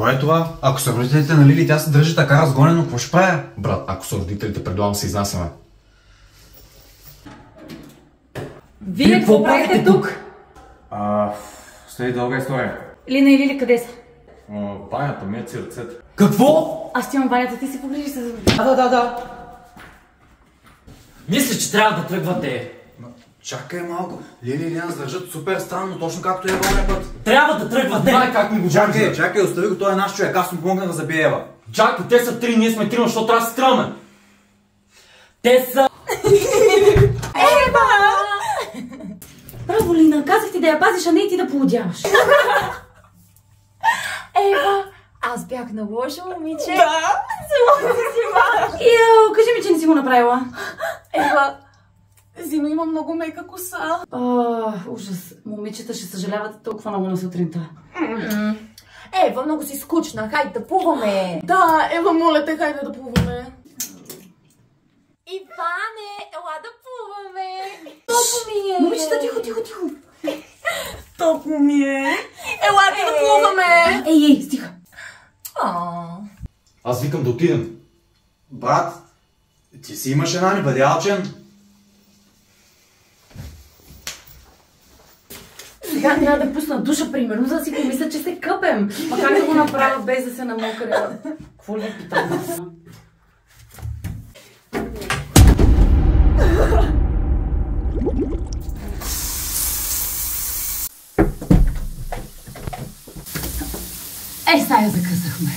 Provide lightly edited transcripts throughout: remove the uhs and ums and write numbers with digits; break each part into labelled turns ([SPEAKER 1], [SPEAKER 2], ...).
[SPEAKER 1] Кое е това? Ако са родителите на Лили, тя се държи така разгонено, какво ще правя?
[SPEAKER 2] Брат, ако са родителите, предлагам се изнасяме.
[SPEAKER 3] Вие какво правите тук?
[SPEAKER 2] След дълга история.
[SPEAKER 3] Лина и Лили къде са?
[SPEAKER 2] Банята, мият си ръцете.
[SPEAKER 4] Какво?
[SPEAKER 3] Аз ти имам банята, ти си погрижи се за...
[SPEAKER 4] Да. Мисля, че трябва да тръгвате.
[SPEAKER 1] Чакай малко. Лили и Лиана се държат супер странно, точно както Ева оня път.
[SPEAKER 4] Трябва да тръгвате.
[SPEAKER 2] Как ми го
[SPEAKER 1] Чакай, остави го, той е наш човек, аз му помогнах да забие Ева.
[SPEAKER 4] Чакай, те са 3, ние сме 3, защото трябва да се скръме. Те са...
[SPEAKER 3] Ева! Браво, Лина, казах ти да я пазиш, а не и ти да поудяваш.
[SPEAKER 5] Ева, аз бях на лошо момиче.
[SPEAKER 3] Да! Кажи ми, че не си го направила.
[SPEAKER 5] Ева, Зино има много мека коса.
[SPEAKER 3] Ужас. Момичета ще съжаляват толкова много на сутринта.
[SPEAKER 5] Ева, много си скучна. Хайде да плуваме.
[SPEAKER 6] Да, Ева, моля те, хайде да плуваме.
[SPEAKER 5] Иване, ела да плуваме. Топло ми е.
[SPEAKER 3] Момичета, тихо.
[SPEAKER 6] Топло ми е. Елате да плуваме.
[SPEAKER 3] Ей, стига.
[SPEAKER 2] Аз викам да отидем.
[SPEAKER 1] Брат, ти си имаш една, не бъде алчен.
[SPEAKER 3] Сега трябва да пусна душа, примерно, за да си помисля, че се къпем. Ма как да го направя без да се намокря? Какво ли питам? Сега я закъсахме.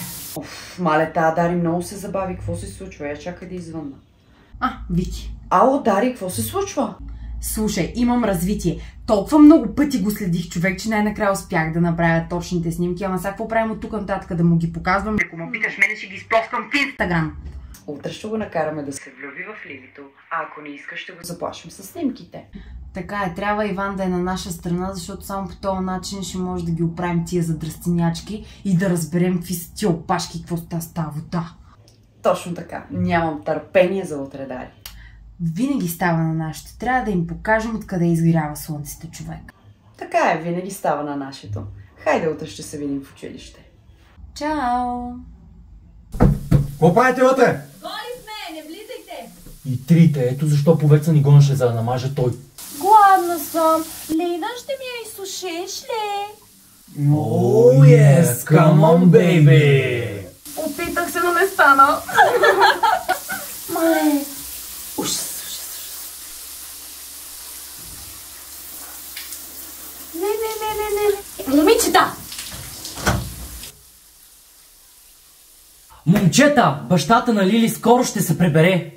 [SPEAKER 7] Мале, тая Дари много се забави. Какво се случва? Я чакай да извънна.
[SPEAKER 8] Вики.
[SPEAKER 7] Ало, Дари, какво се случва?
[SPEAKER 8] Слушай, имам развитие. Толкова много пъти го следих, човек, че най-накрая успях да направя точните снимки, ама сега какво правим от тук нататък да му ги показвам? Ако ме питаш, мене ще ги изплоскам в Инстаграм.
[SPEAKER 7] Утре ще го накараме да се влюби в Лилито, а ако не искаш, ще го заплашим с снимките.
[SPEAKER 8] Така е, трябва Иван да е на наша страна, защото само по този начин ще може да ги оправим тия задръстенячки и да разберем какви са тия опашки, какво става вода.
[SPEAKER 7] Точно така. Нямам търпение за утре, Дари.
[SPEAKER 8] Винаги става на нашето. Трябва да им покажем откъде изгрява слънцето, човек.
[SPEAKER 7] Така е, винаги става на нашето. Хайде, утре ще се видим в училище.
[SPEAKER 8] Чао!
[SPEAKER 1] Какво правите вътре?
[SPEAKER 5] Голи сме, не влизайте.
[SPEAKER 4] И трите, ето защо повеца ни гонеше, за да намаже той.
[SPEAKER 5] Гладна съм. Лина, ще ми я изсушиш ли?
[SPEAKER 4] Oh yes, come on baby!
[SPEAKER 6] Опитах се, но не стана.
[SPEAKER 3] Мале, Не. Момичета!
[SPEAKER 4] Момчета, бащата на Лили скоро ще се прибере.